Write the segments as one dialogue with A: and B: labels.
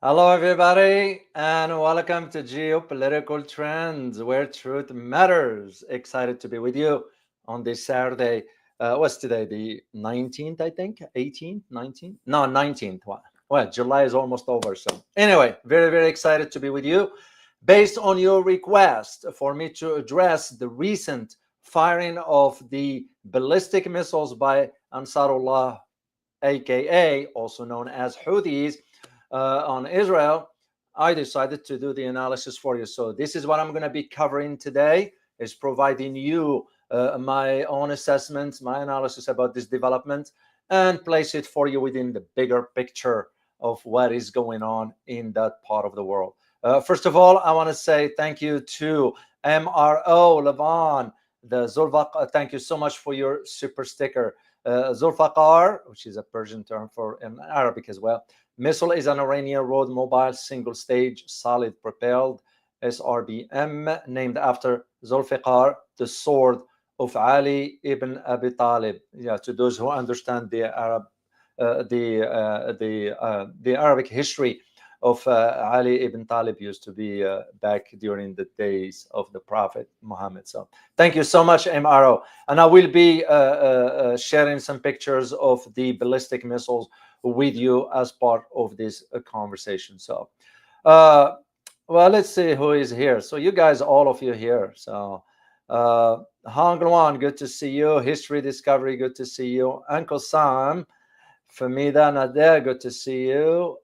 A: Hello, everybody, and welcome to Geopolitical Trends, where truth matters. Excited to be with you on this Saturday. What's today? The 19th, I think? 18th? 19th? No, 19th. Well, July is almost over. So, anyway, very, very excited to be with you. Based on your request for me to address the recent firing of the ballistic missiles by Ansarullah, aka also known as Houthis, on Israel, I decided to do the analysis for you. So this is what I'm going to be covering today, is providing you my own assessments, my analysis about this development, and place it for you within the bigger picture of what is going on in that part of the world. First of all, I want to say thank you to MRO Levon, the Zulfiqar. Thank you so much for your super sticker. Zulfiqar, which is a Persian term for in Arabic as well. Missile is an Iranian road mobile single stage solid propelled SRBM named after Zulfiqar, the sword of Ali ibn Abi Talib. Yeah, to those who understand the Arabic history of Ali ibn Talib used to be back during the days of the Prophet Muhammad. So thank you so much, MRO. And I will be sharing some pictures of the ballistic missiles with you as part of this conversation. So, well, let's see who is here. So you guys, all of you here. So Hong Luan, good to see you. History Discovery, good to see you. Uncle Sam, Famida Nader, good to see you.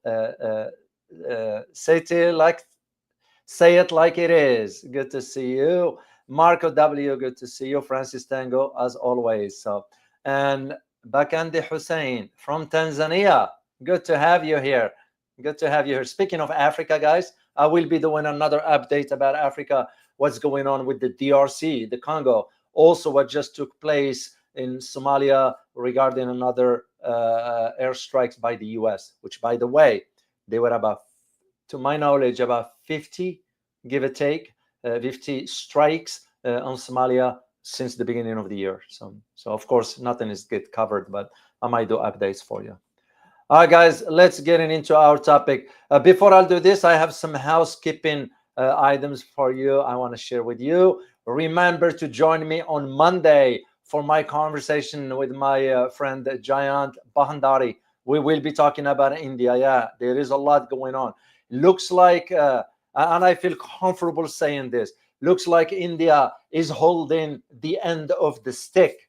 A: Say it like it is. Good to see you. Marco W, good to see you. Francis Tango, as always. So, and Bakandi Hussein from Tanzania, good to have you here. Good to have you here. Speaking of Africa, guys, I will be doing another update about Africa. What's going on with the DRC, the Congo? Also, what just took place in Somalia regarding another airstrikes by the US, which, by the way, they were about, to my knowledge, about 50, give or take, 50 strikes on Somalia since the beginning of the year. So of course, nothing is get covered, but I might do updates for you. All right, guys, let's get into our topic. Before I'll do this, I have some housekeeping items for you I want to share with you. Remember to join me on Monday for my conversation with my friend Jayant Bahandari. We will be talking about India. Yeah, there is a lot going on. Looks like, and I feel comfortable saying this, looks like India is holding the end of the stick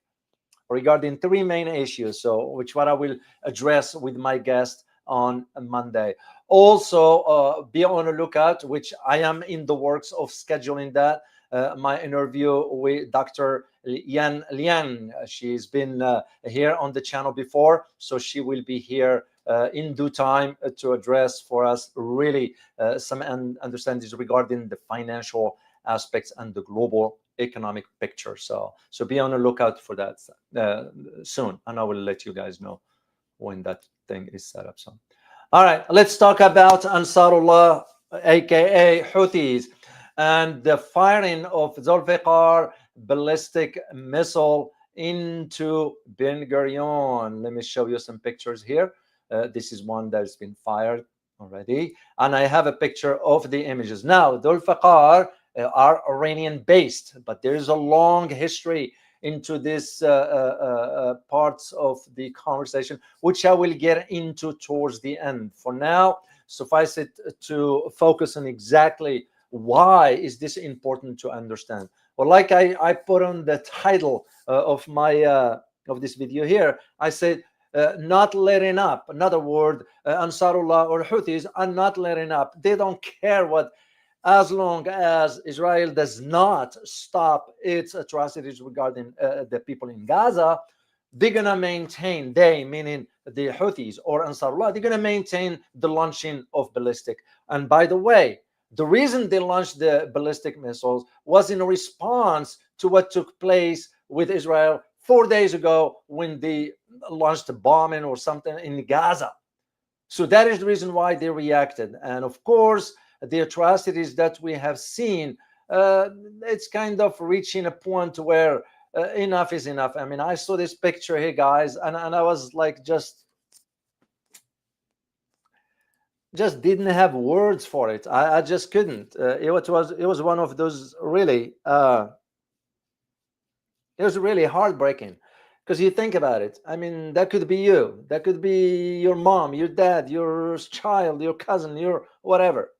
A: regarding three main issues, so which what I will address with my guest on Monday. Also, be on the lookout, which I am in the works of scheduling that, my interview with Dr. Yan Lian. She's been here on the channel before, so she will be here in due time to address for us really some understandings regarding the financial aspects and the global economic picture. So be on the lookout for that soon, and I will let you guys know when that thing is set up. So, all right, let's talk about Ansarullah, aka Houthis, and the firing of Zulfiqar ballistic missile into Ben Gurion. Let me show you some pictures here. This is one that's been fired already, and I have a picture of the images. Now, Zulfiqar are Iranian based, but there is a long history into this parts of the conversation, which I will get into towards the end. For now, suffice it to focus on exactly why is this important to understand. Well, like I put on the title of my of this video here, I said not letting up. Another word, Ansarullah or Houthis are not letting up. They don't care what, as long as Israel does not stop its atrocities regarding the people in Gaza, they're going to maintain, they meaning the Houthis or Ansarullah, they're going to maintain the launching of ballistic. And by the way, the reason they launched the ballistic missiles was in response to what took place with Israel 4 days ago when they launched a bombing or something in Gaza. So that is the reason why they reacted. And of course, the atrocities that we have seen, it's kind of reaching a point where enough is enough. I mean, I saw this picture here, guys, and I was like, just just didn't have words for it. I just couldn't. It was one of those really it was really heartbreaking, because you think about it. I mean, that could be you, that could be your mom, your dad, your child, your cousin, your whatever.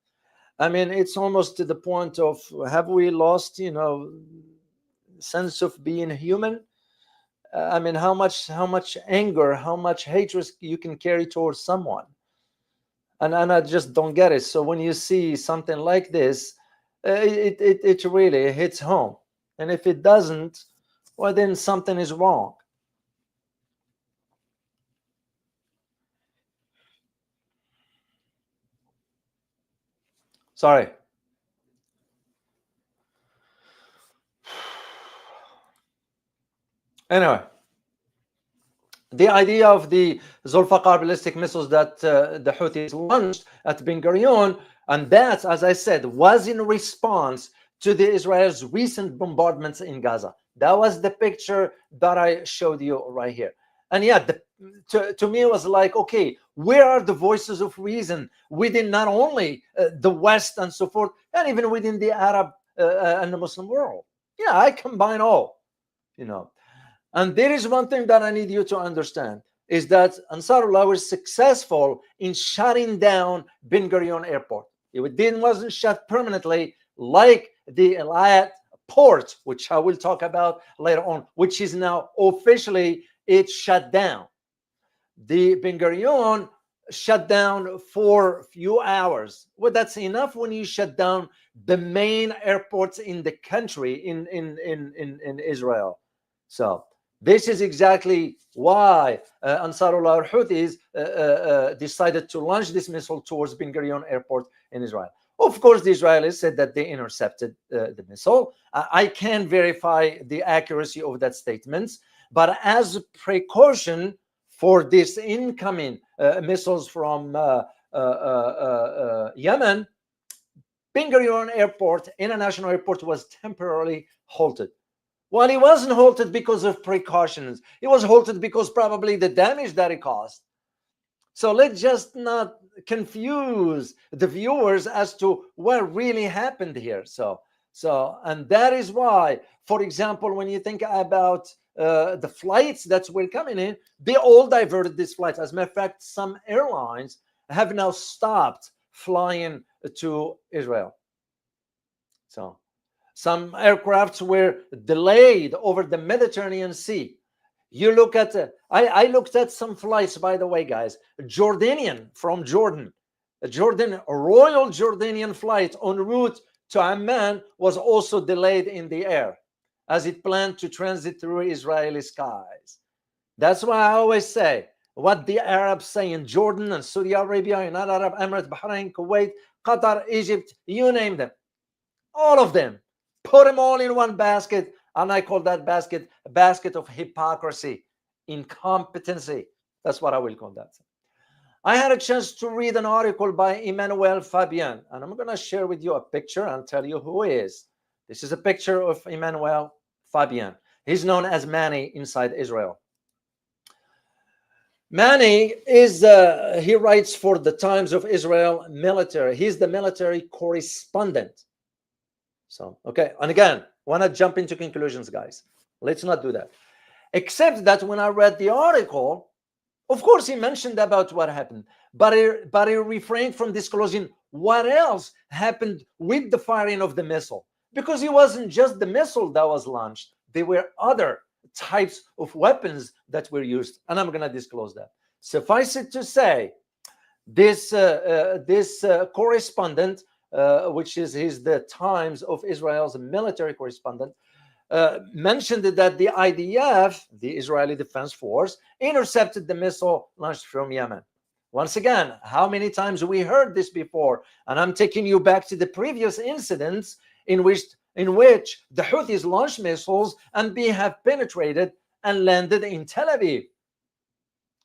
A: I mean, it's almost to the point of, have we lost, sense of being human? I mean, how much anger, how much hatred you can carry towards someone, and I just don't get it. So when you see something like this, it really hits home, and if it doesn't, well, then something is wrong. Sorry. Anyway, the idea of the Zulfiqar ballistic missiles that the Houthis launched at Ben Gurion, and that, as I said, was in response to the Israel's recent bombardments in Gaza. That was the picture that I showed you right here. And yeah, to me, it was like, okay, where are the voices of reason within not only the West and so forth, and even within the Arab and the Muslim world? Yeah, I combine all, you know. And there is one thing that I need you to understand, is that Ansarullah was successful in shutting down Ben Gurion Airport. Wasn't shut permanently like the Eilat port, which I will talk about later on, which is now officially it's shut down. The Ben Gurion shut down for a few hours. Well, that's enough when you shut down the main airports in the country, in Israel. So this is exactly why Ansarullah or Houthis decided to launch this missile towards Ben Gurion Airport in Israel. Of course, the Israelis said that they intercepted the missile. I can verify the accuracy of that statement, but as a precaution for this incoming missiles from Yemen, Ben Gurion Airport, international airport, was temporarily halted. Well, it wasn't halted because of precautions. It was halted because probably the damage that it caused. So let's just not confuse the viewers as to what really happened here. And that is why, for example, when you think about the flights that were coming in, they all diverted these flights. As a matter of fact, some airlines have now stopped flying to Israel. So some aircrafts were delayed over the Mediterranean Sea. You look at, I looked at some flights, by the way, guys. Jordanian from Jordan, a Royal Jordanian flight en route to Amman was also delayed in the air as it planned to transit through Israeli skies. That's why I always say what the Arabs say in Jordan and Saudi Arabia, United Arab Emirates, Bahrain, Kuwait, Qatar, Egypt, you name them, all of them. Put them all in one basket, and I call that basket a basket of hypocrisy, incompetency. That's what I will call that. I had a chance to read an article by Emmanuel Fabian, and I'm going to share with you a picture and tell you who he is. This is a picture of Emmanuel Fabian. He's known as Manny inside Israel. Manny is, he writes for the Times of Israel military. He's the military correspondent. So, okay. And again, want to jump into conclusions, guys. Let's not do that. Except that when I read the article, of course, he mentioned about what happened, but he refrained from disclosing what else happened with the firing of the missile, because it wasn't just the missile that was launched. There were other types of weapons that were used, and I'm going to disclose that. Suffice it to say, this correspondent, which is the Times of Israel's military correspondent, mentioned that the IDF, the Israeli Defense Force, intercepted the missile launched from Yemen. Once again, how many times we heard this before? And I'm taking you back to the previous incidents in which the Houthis launched missiles and they have penetrated and landed in Tel Aviv,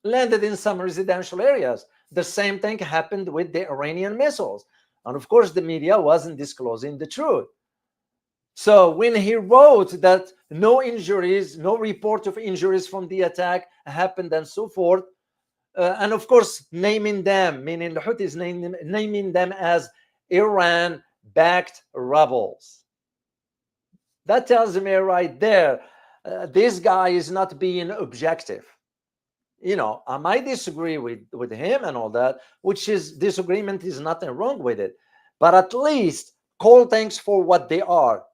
A: landed in some residential areas. The same thing happened with the Iranian missiles. And of course, the media wasn't disclosing the truth. So when he wrote that no injuries, no report of injuries from the attack happened and so forth, and of course naming them, meaning the Houthis, naming them as Iran-backed rebels. That tells me right there, this guy is not being objective. I might disagree with him and all that, which is disagreement, is nothing wrong with it, but at least call things for what they are.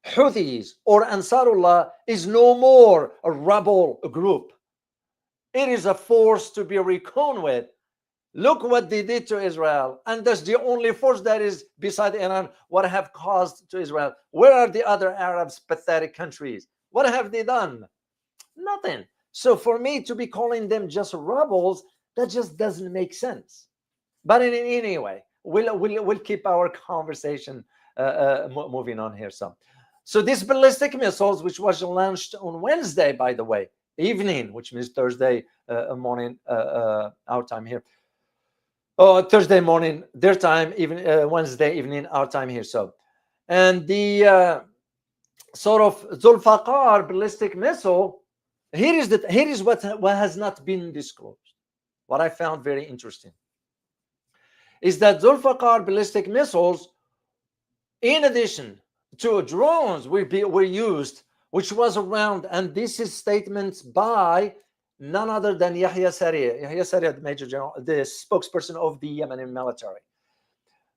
A: Houthis or Ansarullah is no more a rebel group. It is a force to be reckoned with. Look what they did to Israel, and that's the only force that is beside Iran. What have caused to Israel? Where are the other Arabs, pathetic countries? What have they done? Nothing. So for me to be calling them just rebels, that just doesn't make sense. But anyway, we'll keep our conversation moving on here. So these ballistic missiles, which was launched on Wednesday, by the way, evening, which means Thursday morning, our time here. Thursday morning, their time, even Wednesday evening, our time here. And the sort of Zulfiqar ballistic missile, here is what has not been disclosed. What I found very interesting is that Zulfiqar ballistic missiles, in addition to drones, were used, which was around, and this is statements by none other than Yahya Saree. Yahya Saree, the Major General, the spokesperson of the Yemeni military,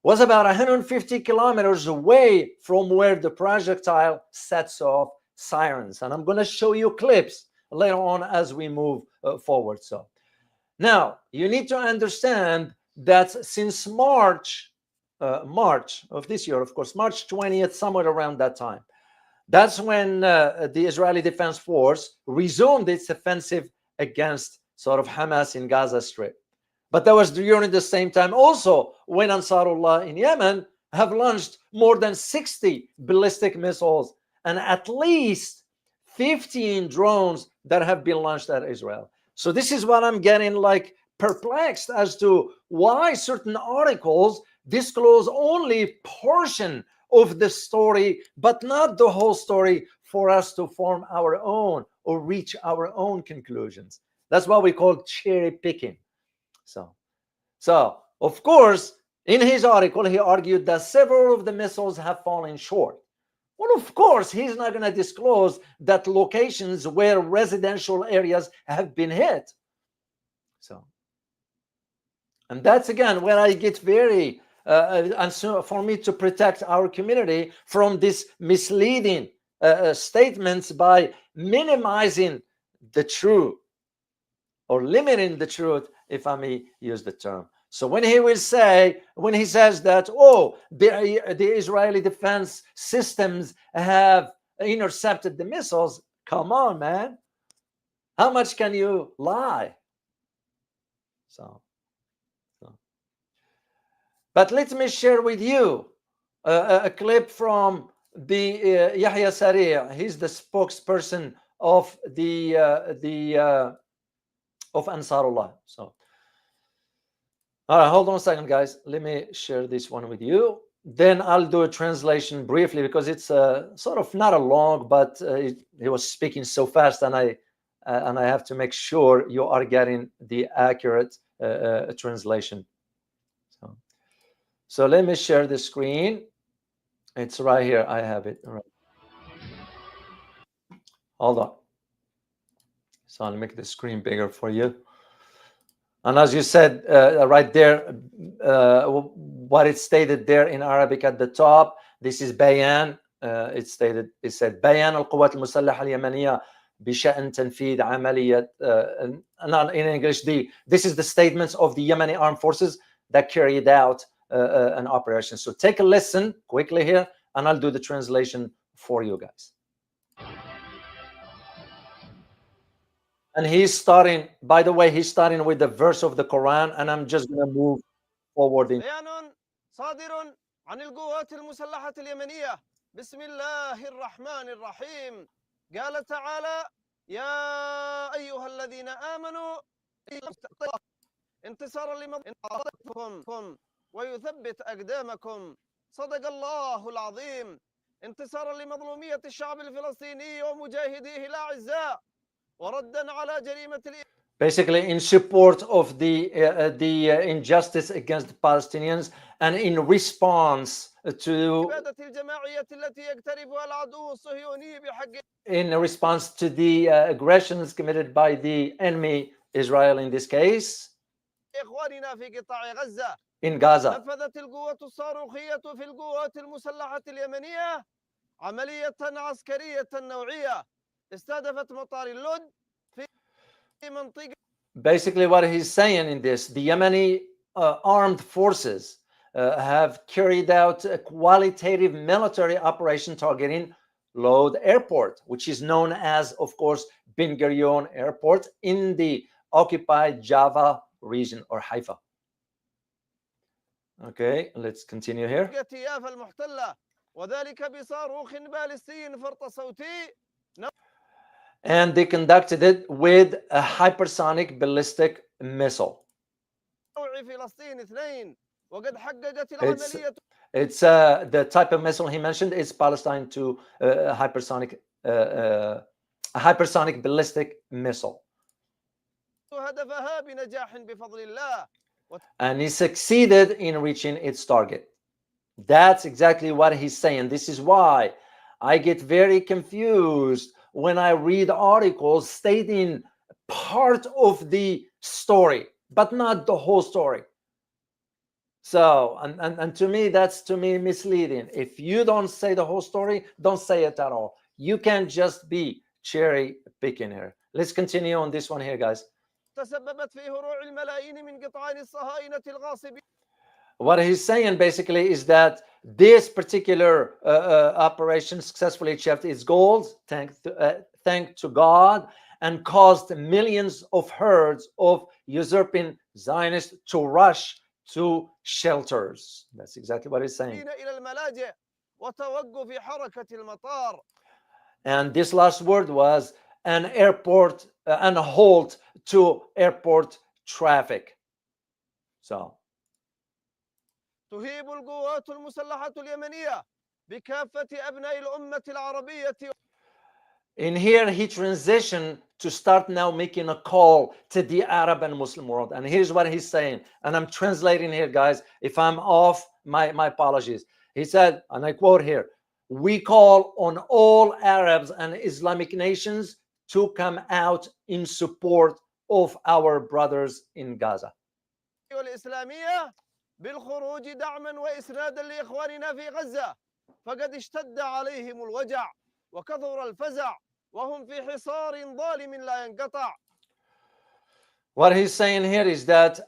A: was about 150 kilometers away from where the projectile sets off sirens. And I'm going to show you clips later on as we move forward. So now you need to understand that since March of this year, of course, March 20th, somewhere around that time, that's when the Israeli Defense Force resumed its offensive against sort of Hamas in Gaza Strip. But that was during the same time also when Ansarullah in Yemen have launched more than 60 ballistic missiles and at least 15 drones that have been launched at Israel. So this is what I'm getting like perplexed as to why certain articles disclose only portion of the story, but not the whole story for us to form our own or reach our own conclusions. That's what we call cherry picking. So of course, in his article, he argued that several of the missiles have fallen short. Well, of course, he's not going to disclose that locations where residential areas have been hit. And that's again where I get very, and so for me to protect our community from this misleading statements by minimizing the truth or limiting the truth, if I may use the term. So when he says that, the Israeli defense systems have intercepted the missiles, come on, man. How much can you lie? But let me share with you a clip from the Yahya Saree. He's the spokesperson of of Ansarullah. All right, hold on a second, guys. Let me share this one with you. Then I'll do a translation briefly because it's sort of not a long, but he was speaking so fast, and I have to make sure you are getting the accurate translation. So let me share the screen. It's right here. I have it. All right. Hold on. So I'll make the screen bigger for you. And as you said right there, what it stated there in Arabic at the top, this is Bayan. It said Bayan al-Quwat al-Musallaha al-Yamaniya بشأن تنفيذ عملية. In English, this is the statements of the Yemeni armed forces that carried out an operation. So take a listen quickly here, and I'll do the translation for you guys. And he's starting, by the way, he's starting with the verse of the Quran, and I'm just going to move forward.
B: بيان صادر عن القوات المسلحة اليمنية بسم الله الرحمن الرحيم. قال تعالى: يا أيها الذين آمنوا انتصارا لمضمونكم ويثبت أقدامكم. صدق الله العظيم. انتصارا لمظلومية الشعب الفلسطيني ومجاهديه الأعزاء وردا على جريمة
A: basically in support of the injustice against the Palestinians and in response to the aggressions committed by the enemy Israel in this case in Gaza.
B: نفذت القوة الصاروخية في القوات المسلحة اليمنية عملية عسكرية نوعية استهدفت مطار اللد في منطقة.
A: Basically what he's saying in this, the Yemeni armed forces have carried out a qualitative military operation targeting Lod Airport, which is known as, of course, Ben Gurion Airport in the occupied Java region or Haifa. Okay, let's continue here.
B: يافا المحتلة وذلك بصاروخ باليستي فرط صوتي.
A: And they conducted it with a hypersonic ballistic missile.
B: فلسطين 2 وقد حققت العملية.
A: It's the type of missile he mentioned is Palestine 2 hypersonic ballistic missile.
B: هدفها بنجاح بفضل الله.
A: And he succeeded in reaching its target. That's exactly what he's saying. This is why I get very confused when I read articles stating part of the story, but not the whole story. So, and to me, that's misleading. If you don't say the whole story, don't say it at all. You can't just be cherry picking here. Let's continue on this one here, guys.
B: تسببت في هروع الملايين من قطعان الصهاينة الغاصبين.
A: What he's saying basically is that this particular operation successfully achieved its goals, thanks to God, and caused millions of herds of usurping Zionists to rush to shelters. That's exactly what he's saying.
B: إلى الملاجئ وتوقف حركة المطار.
A: And this last word was an airport and a halt to airport traffic. So
B: تهيب القوات المسلحة اليمنية بكافة أبناء الأمة العربية.
A: In here, he transitioned to start now making a call to the Arab and Muslim world. And here's what he's saying. And I'm translating here, guys. If I'm off, my apologies. He said, and I quote here, "We call on all Arabs and Islamic nations to come out in support of our brothers in Gaza."
B: والإسلامية بالخروج دعما وإسنادا لإخواننا في غزة فقد اشتد عليهم الوجع وكثر الفزع وهم في حصار ظالم لا ينقطع.
A: What he's saying here is that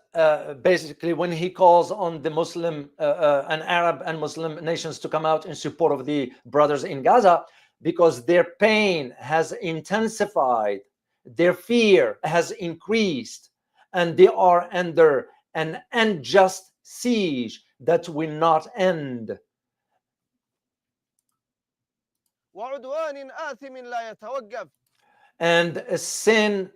A: basically when he calls on the Muslim and Arab and Muslim nations to come out in support of the brothers in Gaza, because their pain has intensified, their fear has increased, and they are under an unjust siege that will not end.
B: وعدوان آثم لا يتوقف.
A: And a sin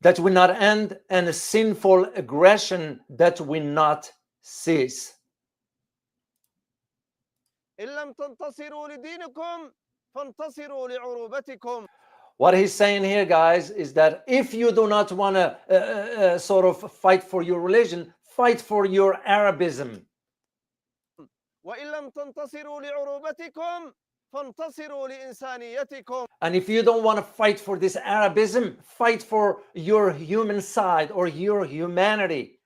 A: that will not end, and a sinful aggression that will not cease.
B: إن لم تنتصروا لدينكم فانتصروا لعروبتكم.
A: What he's saying here, guys, is that if you do not want to sort of fight for your religion, fight for your Arabism.
B: وإن لم تنتصروا لعروبتكم فانتصروا لإنسانيتكم.
A: And if you don't want to fight for this Arabism, fight for your human side or your humanity.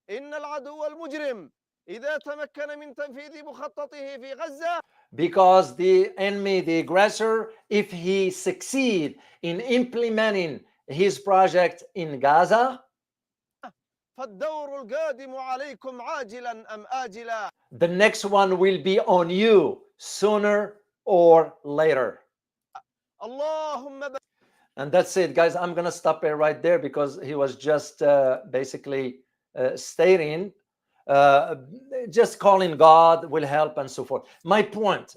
B: إن العدو المجرم إذا تمكن من تنفيذ مخططه في غزة.
A: Because the enemy, the aggressor, if he succeed in implementing his project in Gaza,
B: فالدور القادم عليكم عاجلا أم آجلا.
A: The next one will be on you sooner or later.
B: اللهم.
A: And that's it, guys. I'm going to stop it right there because he was just basically stating, just calling God will help and so forth. My point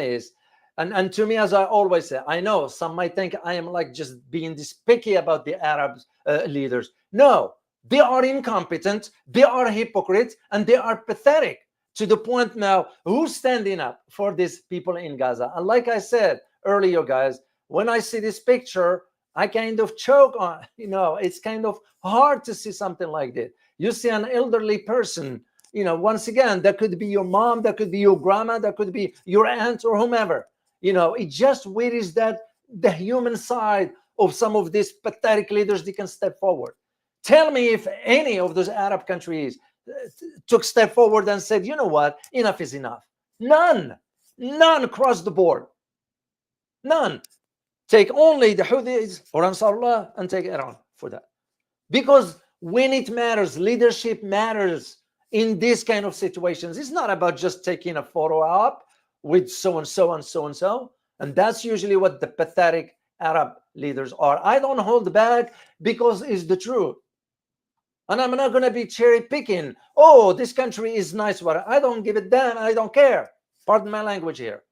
A: is, and to me, as I always say, I know some might think I am like just being this picky about the Arab leaders. No, they are incompetent, they are hypocrites, and they are pathetic to the point now, who's standing up for these people in Gaza? And like I said earlier, guys, when I see this picture, I kind of choke on, it's kind of hard to see something like this. You see an elderly person, once again, that could be your mom, that could be your grandma, that could be your aunt or whomever. It just wearies that the human side of some of these pathetic leaders, they can step forward. Tell me if any of those Arab countries took step forward and said, you know what, enough is enough. None across the board. None. Take only the Houthis or Ansarullah and take Iran for that. Because when it matters, leadership matters in these kind of situations. It's not about just taking a photo up with so-and-so and so-and-so. And that's usually what the pathetic Arab leaders are. I don't hold back because it's the truth. And I'm not going to be cherry picking. Oh, this country is nice. But I don't give a damn. I don't care. Pardon my language here.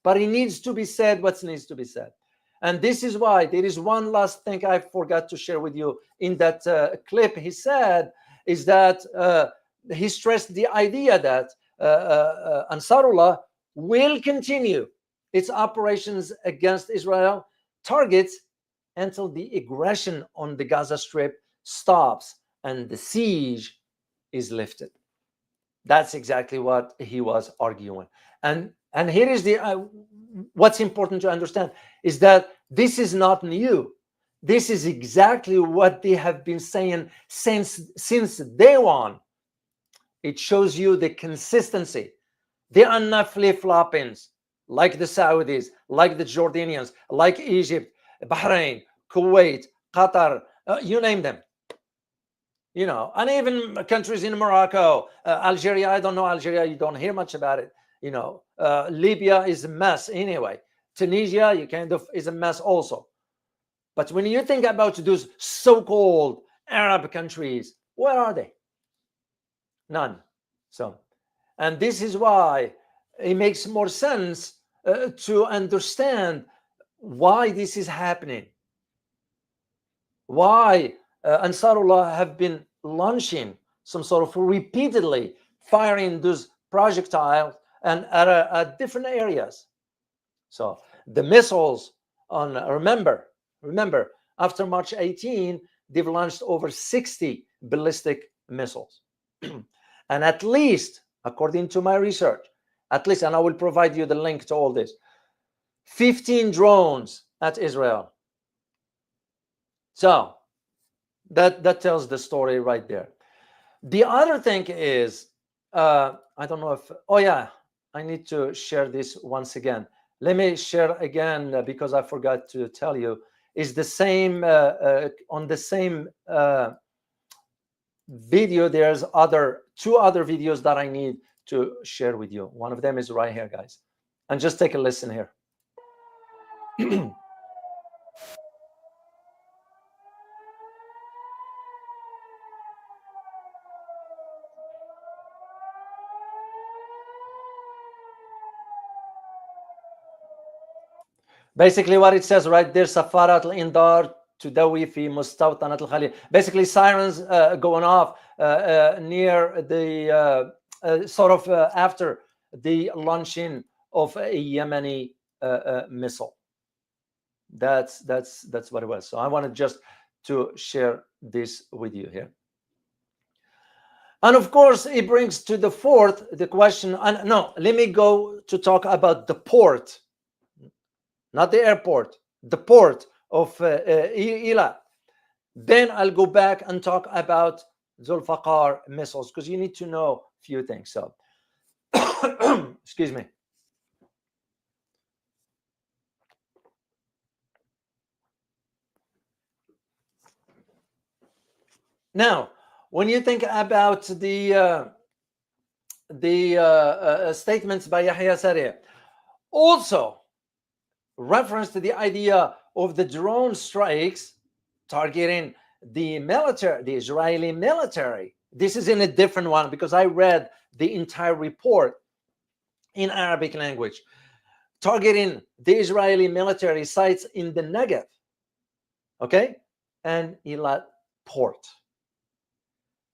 A: But it needs to be said what needs to be said. And this is why there is one last thing I forgot to share with you in that clip. He said is that he stressed the idea that Ansarullah will continue its operations against Israel targets until the aggression on the Gaza Strip stops and the siege is lifted. That's exactly what he was arguing. And here is the what's important to understand is that this is not new. This is exactly what they have been saying since day one. It shows you the consistency. They are not flip-floppings like the Saudis, like the Jordanians, like Egypt, Bahrain, Kuwait, Qatar, you name them. And even countries in Morocco, Algeria. I don't know Algeria. You don't hear much about it. Libya is a mess anyway. Tunisia, you kind of is a mess also. But when you think about those so-called Arab countries, where are they? None. So, and this is why it makes more sense to understand why this is happening. Why Ansarullah have been launching some sort of repeatedly firing those projectiles and at different areas. So the missiles on remember after March 18 they've launched over 60 ballistic missiles. And at least, according to my research, at least, and I will provide you the link to all this, 15 drones at Israel. So that tells the story right there. The other thing is, I don't know if, oh yeah, I need to share this once again. Let me share again because I forgot to tell you, is the same, on the same video, there's two other videos that I need to share with you. One of them is right here, guys. And just take a listen here. Basically what it says right there, Safarat al-Indar tudawi fi mustawtanat al-Khalil. Basically sirens going off near the sort of after the launching of a Yemeni missile. That's what it was. So I wanted just to share this with you here. And of course, it brings to the fourth the question. And no, let me go to talk about the port. Not the airport, the port of Eilat. Then I'll go back and talk about Zulfiqar missiles because you need to know a few things. So, excuse me. Now, when you think about the statements by Yahya Saree, also reference to the idea of the drone strikes targeting the military, the Israeli military. This is in a different one because I read the entire report in Arabic language, targeting the Israeli military sites in the Negev, okay, and Eilat port.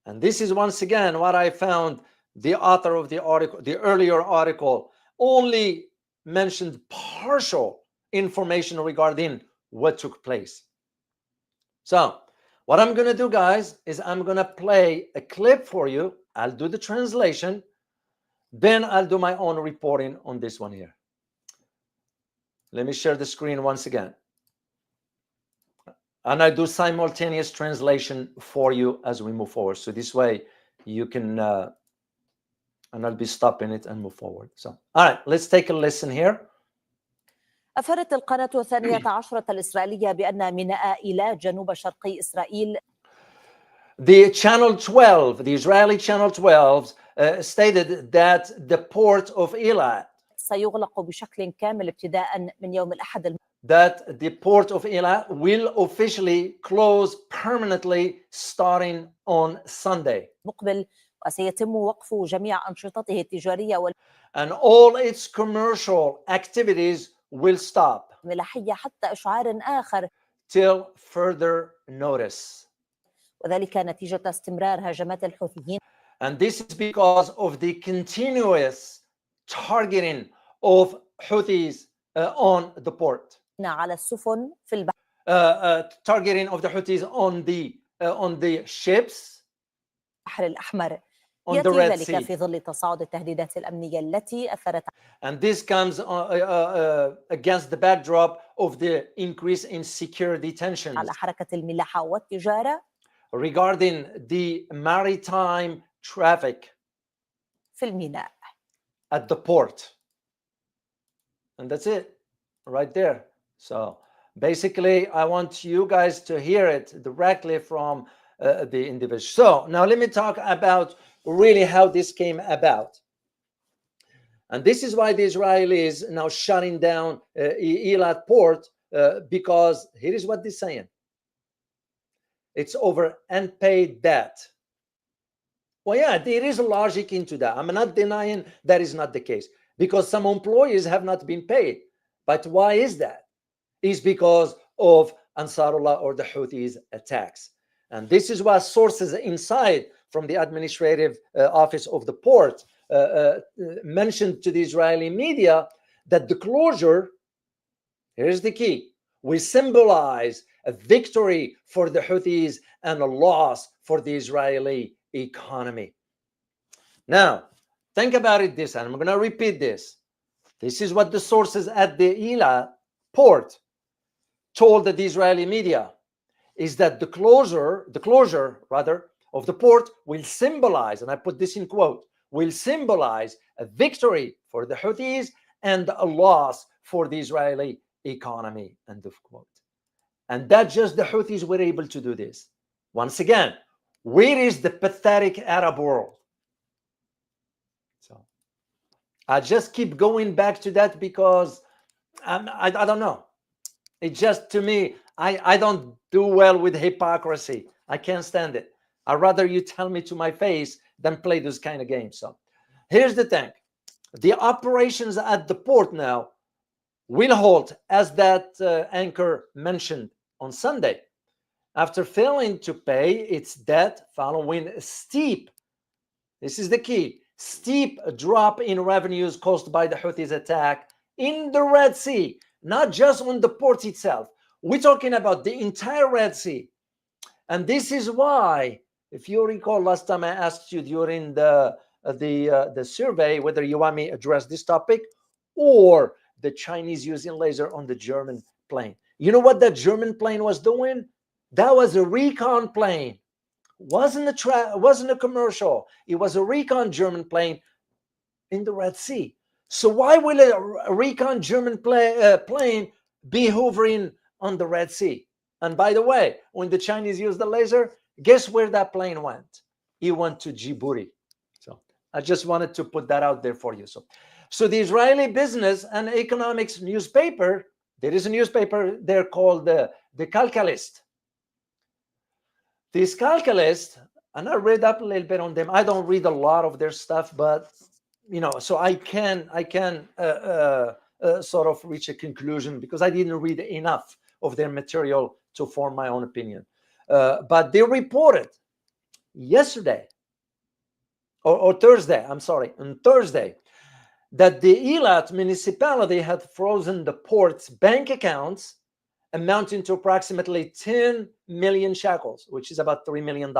A: And this is once again what I found. The author of the article, the earlier article, only mentioned partial information regarding what took place. So what I'm going to do, guys, is I'm going to play a clip for you. I'll do the translation. Then I'll do my own reporting on this one here. Let me share the screen once again. And I do simultaneous translation for you as we move forward. So this way you can, and I'll be stopping it and move forward. So, all right, let's take a listen here.
C: أفادت القناة 12 الإسرائيلية بأن ميناء إيلات جنوب شرقي إسرائيل
A: The channel 12, the Israeli channel 12, stated that the port of Eilat
C: سيغلق بشكل كامل ابتداء من يوم الأحد
A: that the port of Eilat will officially close permanently starting on Sunday.
C: المقبل وسيتم وقف جميع أنشطته التجارية
A: And all its commercial activities will stop
C: والملاحية حتى إشعار آخر
A: till further notice.
C: وذلك نتيجة استمرار هجمات الحوثيين.
A: And this is because of the continuous targeting of Houthis on the port.
C: على السفن في البحر.
A: Targeting of the Houthis on the ships.
C: البحر الأحمر.
A: On the Red
C: ذلك
A: Sea.
C: في ظل تصاعد التهديدات الأمنية التي أثرت.
A: And this comes against the backdrop of the increase in security tensions.
C: على حركة الملاحة والتجارة.
A: Regarding the maritime traffic
C: في الميناء.
A: at the port. And that's it right there. So basically I want you guys to hear it directly from the individual. So now let me talk about really how this came about. And this is why the Israelis now shutting down Eilat port, because here is what they're saying. It's over unpaid debt. Well, yeah, there is a logic into that. I'm not denying that is not the case, because some employees have not been paid. But why is that? It's because of Ansarullah or the Houthis attacks. And this is what sources inside from the administrative office of the port mentioned to the Israeli media that the closure, here's the key, will symbolize a victory for the Houthis and a loss for the Israeli economy. Now, think about it this, and I'm going to repeat this. This is what the sources at the Eilat port told the Israeli media, is that the closure of the port will symbolize, and I put this in quote, will symbolize a victory for the Houthis and a loss for the Israeli economy, end of quote. And that just the Houthis were able to do this. Once again, where is the pathetic Arab world? So I just keep going back to that because I don't know. It just, to me, I don't do well with hypocrisy. I can't stand it. I'd rather you tell me to my face than play this kind of game. So here's the thing. The operations at the port now will halt, as that anchor mentioned on Sunday, after failing to pay its debt following a steep, this is the key, steep drop in revenues caused by the Houthis attack in the Red Sea, not just on the port itself. We're talking about the entire Red Sea. And this is why, if you recall, last time I asked you during the survey whether you want me to address this topic or the Chinese using laser on the German plane. You know what that German plane was doing? That was a recon plane. Wasn't a commercial. It was a recon German plane in the Red Sea. So why will a recon German plane be hovering on the Red Sea? And by the way, when the Chinese used the laser, guess where that plane went? It went to Djibouti. So I just wanted to put that out there for you. So the Israeli business and economics newspaper, there is a newspaper there called the Calcalist. This Calcalist, and I read up a little bit on them. I don't read a lot of their stuff, but so I can sort of reach a conclusion because I didn't read enough of their material to form my own opinion. But they reported yesterday or Thursday, I'm sorry, on Thursday, that the Eilat municipality had frozen the port's bank accounts amounting to approximately 10 million shekels, which is about $3 million.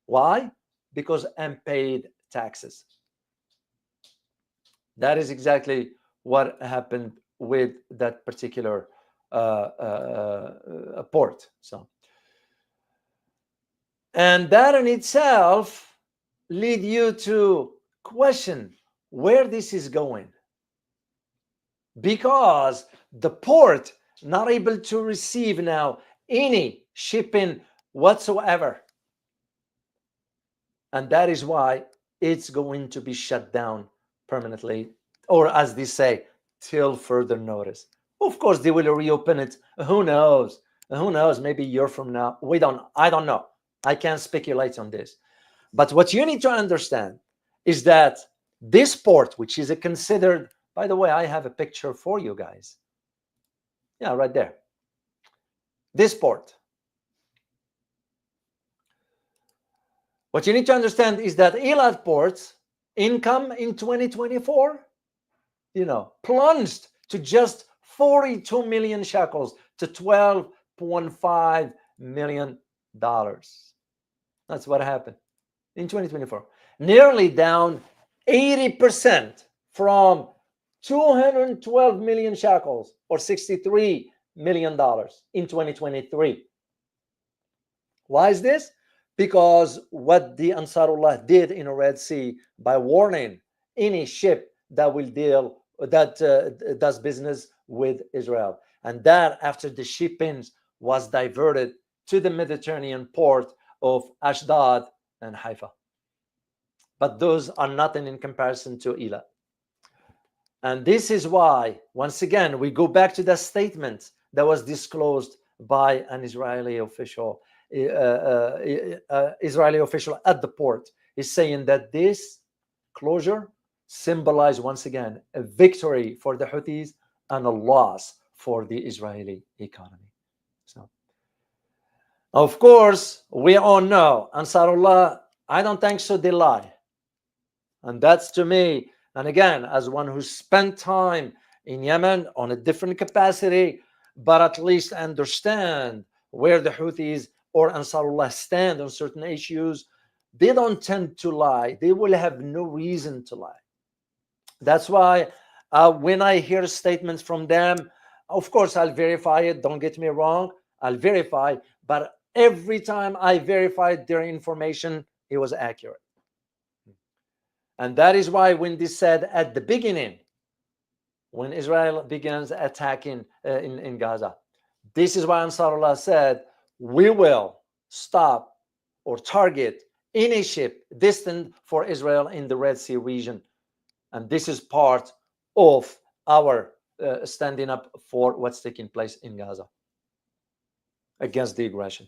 A: Why? Because unpaid taxes. That is exactly what happened with that particular port. So, and that in itself lead you to question where this is going, because the port not able to receive now any shipping whatsoever, and that is why it's going to be shut down permanently, or as they say, till further notice. Of course, they will reopen it. Who knows? Who knows? Maybe a year from now. I don't know. I can't speculate on this. But what you need to understand is that this port, which is considered, by the way, I have a picture for you guys. Yeah, right there. This port. What you need to understand is that Eilat port's income in 2024, plunged to just 42 million shekels to $12.5 million. That's what happened in 2024. Nearly down 80% from 212 million shekels or $63 million in 2023. Why is this? Because what the Ansarullah did in the Red Sea by warning any ship that does business with Israel, and that after the shippings was diverted to the Mediterranean port of Ashdod and Haifa. But those are nothing in comparison to Eilat. And this is why, once again, we go back to the statement that was disclosed by an Israeli official. Israeli official at the port is saying that this closure symbolized once again a victory for the Houthis and a loss for the Israeli economy. So, of course, we all know Ansarullah, I don't think so, they lie. And that's to me, and again, as one who spent time in Yemen on a different capacity, but at least understand where the Houthis or Ansarullah stand on certain issues, they don't tend to lie. They will have no reason to lie. That's why when I hear statements from them, of course, I'll verify it. Don't get me wrong. I'll verify. But every time I verified their information, it was accurate. And that is why when they said at the beginning, when Israel begins attacking in Gaza, this is why Ansarullah said, we will stop or target any ship destined for Israel in the Red Sea region. And this is part of our standing up for what's taking place in Gaza against the aggression.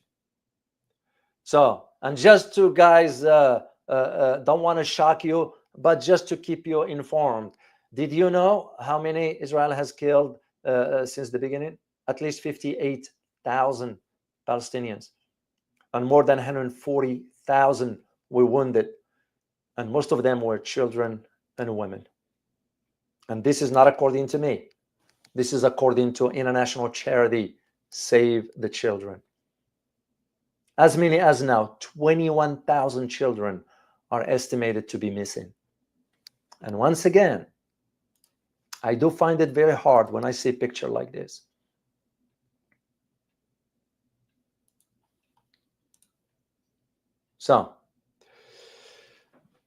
A: So, and just to guys, don't want to shock you, but just to keep you informed, did you know how many Israel has killed since the beginning? At least 58,000 Palestinians, and more than 140,000 were wounded, and most of them were children and women. And this is not according to me. This is according to international charity Save the Children. As many as now 21,000 children are estimated to be missing. And once again, I do find it very hard when I see a picture like this. So,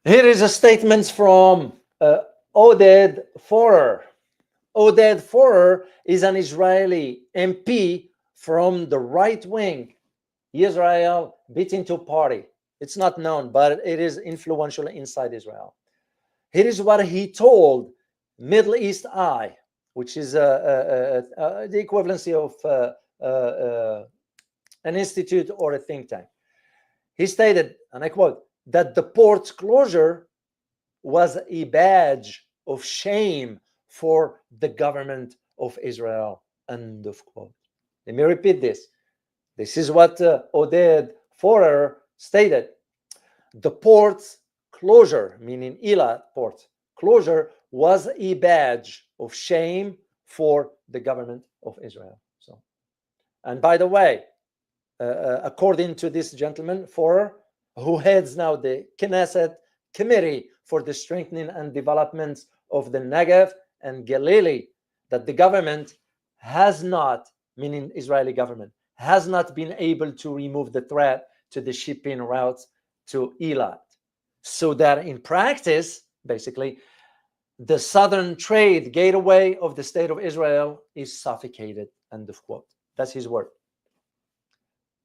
A: here is a statement from Oded Forer. Oded Forer is an Israeli MP from the right wing Israel Beating to Party. It's not known, but it is influential inside Israel. Here is what he told Middle East Eye, which is the equivalency of an institute or a think tank. He stated, and I quote, that the port closure was a badge of shame for the government of Israel, end of quote. Let me repeat this. This is what Oded Forer stated. The port's closure, meaning Eilat port closure, was a badge of shame for the government of Israel. So And by the way, according to this gentleman, who heads now the Knesset Committee for the Strengthening and Development of the Negev and Galilee, that the government has not, meaning Israeli government, has not been able to remove the threat to the shipping routes to Eilat. So that in practice, basically, the southern trade gateway of the state of Israel is suffocated, end of quote. That's his word.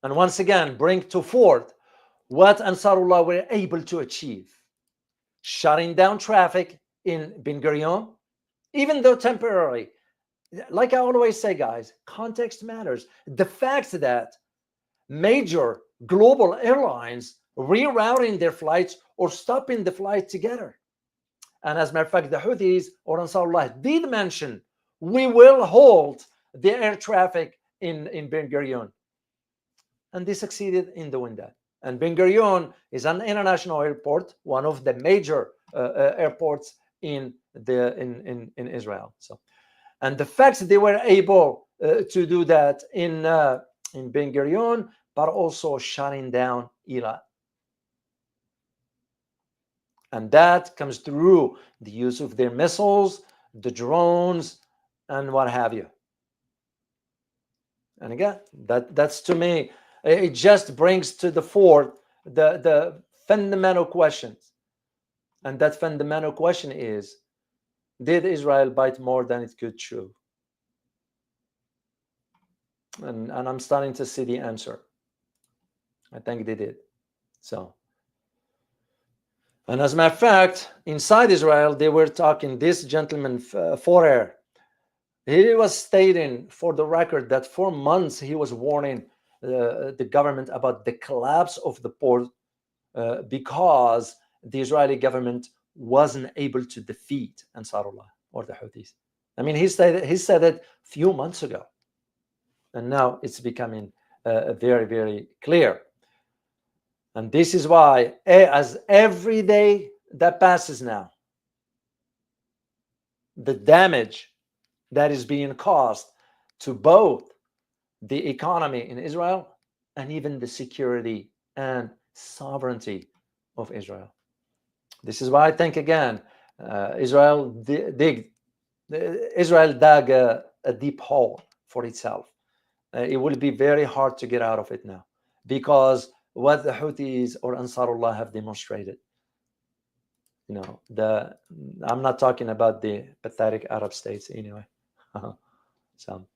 A: And once again, bring to forth what Ansarullah were able to achieve. Shutting down traffic in Ben Gurion, even though temporarily. Like I always say, guys, context matters. The fact that major global airlines rerouting their flights or stopping the flight together. And as a matter of fact, the Houthis or Ansarullah did mention, we will hold the air traffic in Ben Gurion. And they succeeded in doing that. And Ben Gurion is an international airport, one of the major airports in Israel. So, and the fact that they were able to do that in Ben Gurion, but also shutting down Eilat. And that comes through the use of their missiles, the drones, and what have you. And again, that's to me, it just brings to the fore the fundamental questions. And that fundamental question is, did Israel bite more than it could chew? And I'm starting to see the answer. I think they did. So, and as a matter of fact, inside Israel, they were talking, this gentleman, Forer, he was stating for the record that for months he was warning the government about the collapse of the port because the Israeli government wasn't able to defeat Ansarullah or the Houthis. I mean, he said it a few months ago. And now it's becoming very, very clear. And this is why, as every day that passes now, the damage that is being caused to both the economy in Israel and even the security and sovereignty of Israel. This is why I think, again, Israel dug a deep hole for itself. It will be very hard to get out of it now, because what the Houthis or Ansarullah have demonstrated, you know, I'm not talking about the pathetic Arab states anyway. So,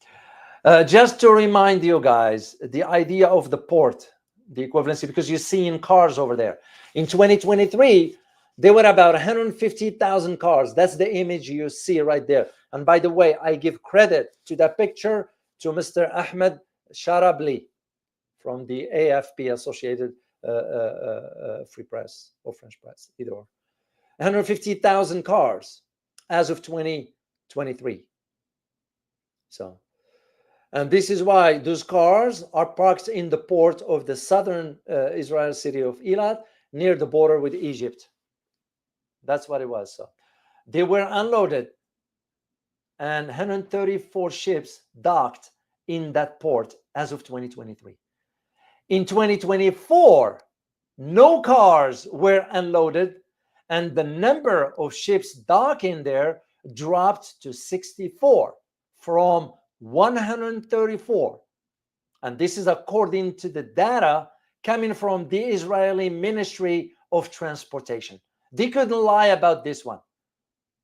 A: just to remind you guys, the idea of the port, the equivalency, because you see in cars over there. In 2023, there were about 150,000 cars. That's the image you see right there. And by the way, I give credit to that picture to Mr. Ahmed Sharabli from the AFP, Associated Free Press or French Press, either or. 150,000 cars as of 2023. So, and this is why those cars are parked in the port of the southern Israel city of Eilat, near the border with Egypt. That's what it was. So they were unloaded, and 134 ships docked in that port as of 2023. In 2024, no cars were unloaded, and the number of ships docking there dropped to 64 from 134. And this is according to the data coming from the Israeli Ministry of Transportation. They couldn't lie about this one.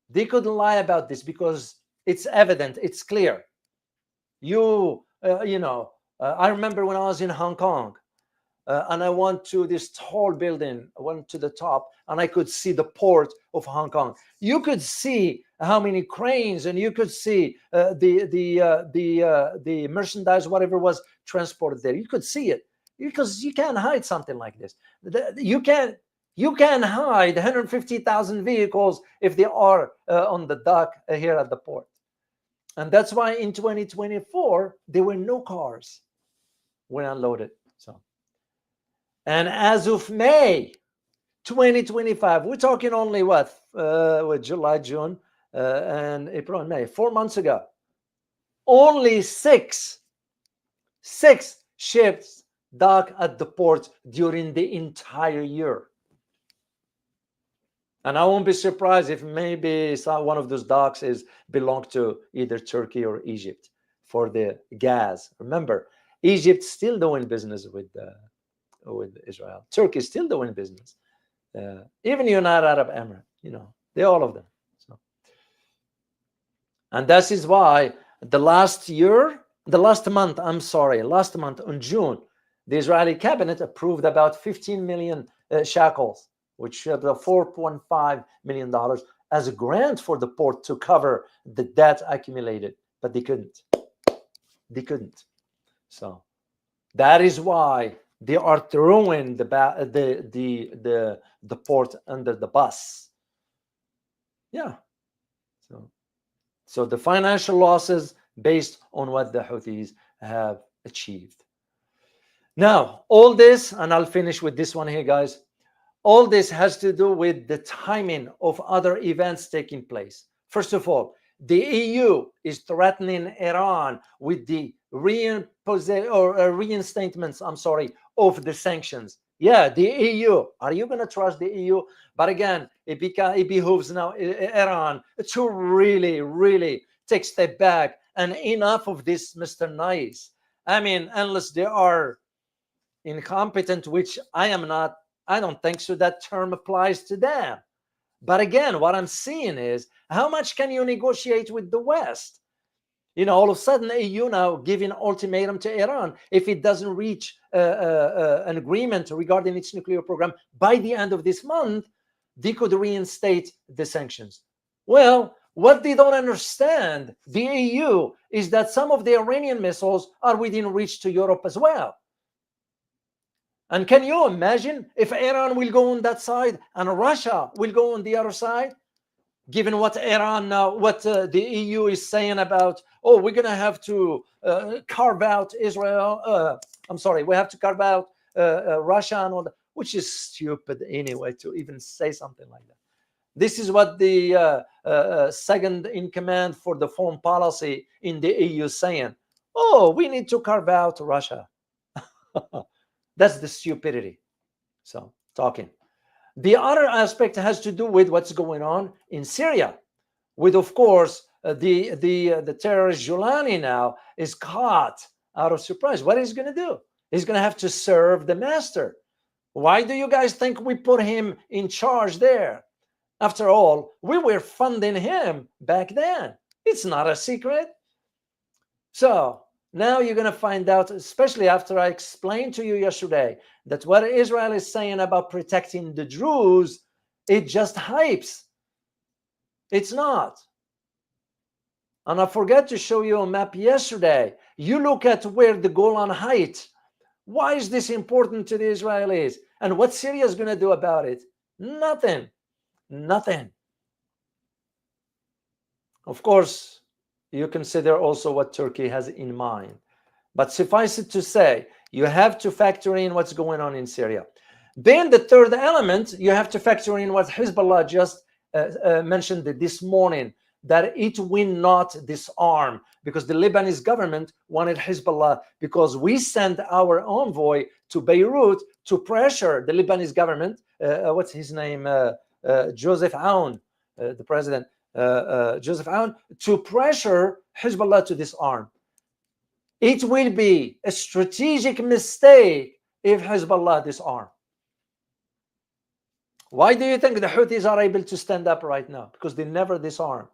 A: They couldn't lie about this because it's evident, it's clear. I remember when I was in Hong Kong, and I went to this tall building, I went to the top, and I could see the port of Hong Kong. You could see how many cranes, and you could see the merchandise, whatever was transported there. You could see it, because you can't hide something like this. You can hide 150,000 vehicles if they are on the dock here at the port. And that's why in 2024, there were no cars were unloaded. So, and as of May 2025, we're talking only with July, June, and April and May, 4 months ago, only six 6 ships dock at the port during the entire year. And I won't be surprised if maybe one of those docks belong to either Turkey or Egypt for the gas. Remember, Egypt's still doing business with Israel. Turkey is still doing business. Even United Arab Emirates, they all of them. So, and that is why last month in June, the Israeli cabinet approved about 15 million shekels, which is $4.5 million as a grant for the port to cover the debt accumulated, but they couldn't. So that is why they are throwing the port under the bus. Yeah. So the financial losses based on what the Houthis have achieved. Now, all this, and I'll finish with this one here, guys. All this has to do with the timing of other events taking place. First of all, the EU is threatening Iran with the reinstatements, of the sanctions. Yeah, the EU. Are you going to trust the EU? But again, it behooves now Iran to really, really take a step back, and enough of this, Mr. Nice. I mean, unless they are incompetent, which I am not, I don't think so that term applies to them. But again, what I'm seeing is, how much can you negotiate with the West? All of a sudden, the EU now giving ultimatum to Iran. If it doesn't reach an agreement regarding its nuclear program by the end of this month, they could reinstate the sanctions. Well, what they don't understand, the EU, is that some of the Iranian missiles are within reach to Europe as well. And can you imagine if Iran will go on that side and Russia will go on the other side? Given what Iran now, what the EU is saying about, we're going to have to carve out Israel. We have to carve out Russia and all that, which is stupid anyway to even say something like that. This is what the second in command for the foreign policy in the EU is saying. We need to carve out Russia. That's the stupidity. So, talking. The other aspect has to do with what's going on in Syria, with, of course, the terrorist Joulani now is caught out of surprise. What is he going to do? He's going to have to serve the master. Why do you guys think we put him in charge there? After all, we were funding him back then. It's not a secret. So now you're going to find out, especially after I explained to you yesterday that what Israel is saying about protecting the Druze, it just hypes. It's not. And I forgot to show you a map yesterday. You look at where the Golan Heights. Why is this important to the Israelis? And what Syria is going to do about it? Nothing. Nothing. Of course, you consider also what Turkey has in mind. But suffice it to say, you have to factor in what's going on in Syria. Then the third element, you have to factor in what Hezbollah just mentioned this morning, that it will not disarm, because the Lebanese government wanted Hezbollah, because we sent our envoy to Beirut to pressure the Lebanese government, what's his name, Joseph Aoun, the president, Joseph Aoun, to pressure Hezbollah to disarm. It will be a strategic mistake if Hezbollah disarm. Why do you think the Houthis are able to stand up right now? Because they never disarm.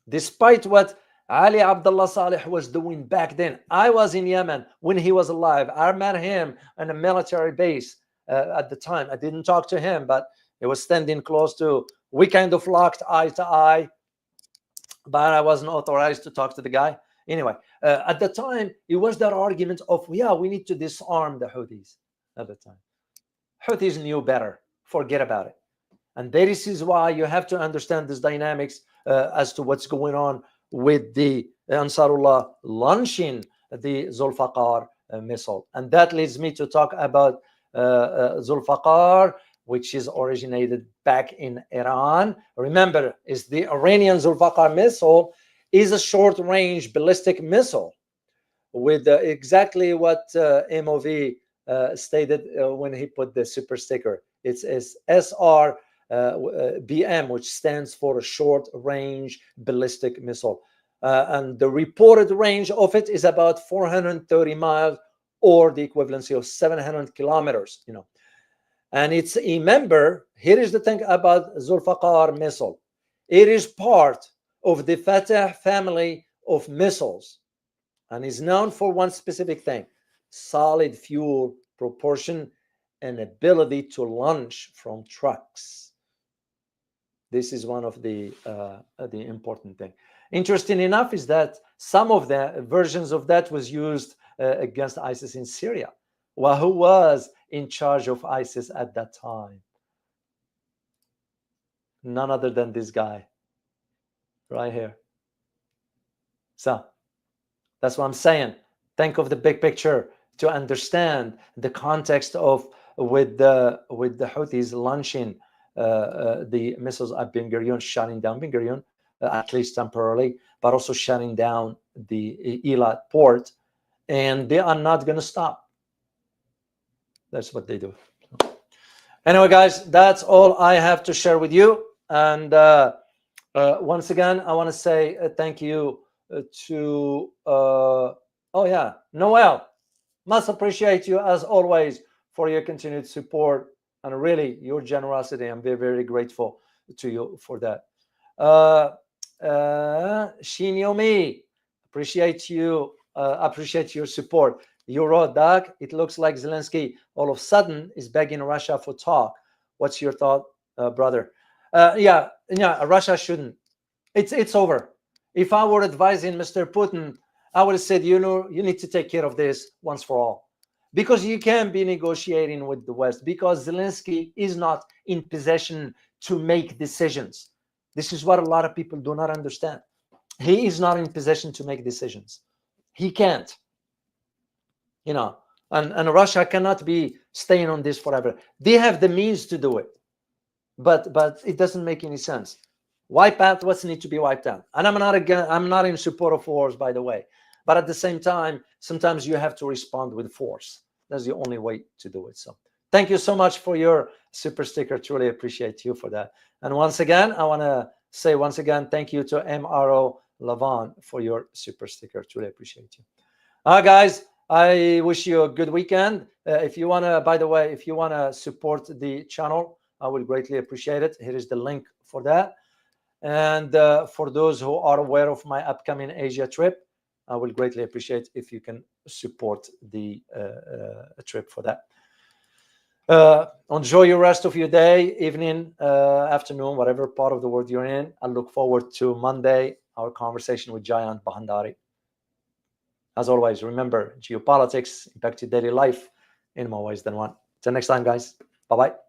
A: Despite what Ali Abdullah Saleh was doing back then. I was in Yemen when he was alive. I met him on a military base at the time. I didn't talk to him, but he was standing close to, we kind of locked eye to eye, but I wasn't authorized to talk to the guy. Anyway, at the time, it was that argument of, yeah, we need to disarm the Houthis at the time. Houthis knew better. Forget about it. And this is why you have to understand this dynamics as to what's going on with the Ansarullah launching the Zulfiqar missile. And that leads me to talk about Zulfiqar, which is originated back in Iran. Remember, is the Iranian Zulfiqar missile is a short-range ballistic missile, with exactly what MOV stated when he put the super sticker. It's SR BM, which stands for a short range ballistic missile. And the reported range of it is about 430 miles, or the equivalency of 700 kilometers, And it's a member, here is the thing about Zulfiqar missile. It is part of the Fatah family of missiles and is known for one specific thing: solid fuel proportion and ability to launch from trucks. This is one of the important thing. Interesting enough is that some of the versions of that was used against ISIS in Syria. Well, who was in charge of ISIS at that time? None other than this guy right here. So that's what I'm saying. Think of the big picture to understand the context of with the Houthis launching the missiles at Ben Gurion, shutting down Ben Gurion, at least temporarily, but also shutting down the Eilat port, and they are not going to stop. That's what they do. Anyway, guys, that's all I have to share with you. And once again, I want to say thank you to Noel. Must appreciate you as always for your continued support and really your generosity. I'm very, very grateful to you for that. Shinyomi, appreciate you. Appreciate your support. You wrote, Doc, it looks like Zelensky all of a sudden is begging Russia for talk. What's your thought, brother? Yeah, Russia shouldn't. It's over. If I were advising Mr. Putin, I would have said, you need to take care of this once for all, because you can't be negotiating with the West, because Zelensky is not in possession to make decisions. This is what a lot of people do not understand. He is not in possession to make decisions. He can't, and Russia cannot be staying on this forever. They have the means to do it, but it doesn't make any sense. Wipe out what's need to be wiped out. And I'm not in support of wars, by the way. But at the same time, sometimes you have to respond with force. That's the only way to do it. So thank you so much for your super sticker. Truly appreciate you for that. And once again, I want to say thank you to MRO Lavan for your super sticker. Truly appreciate you. Guys, I wish you a good weekend. If you want to support the channel, I would greatly appreciate it. Here is the link for that. And for those who are aware of my upcoming Asia trip, I will greatly appreciate if you can support the trip for that. Enjoy your rest of your day, evening, afternoon, whatever part of the world you're in. I look forward to Monday, our conversation with Jayant Bahandari. As always, remember, geopolitics impact your daily life in more ways than one. Till next time, guys. Bye-bye.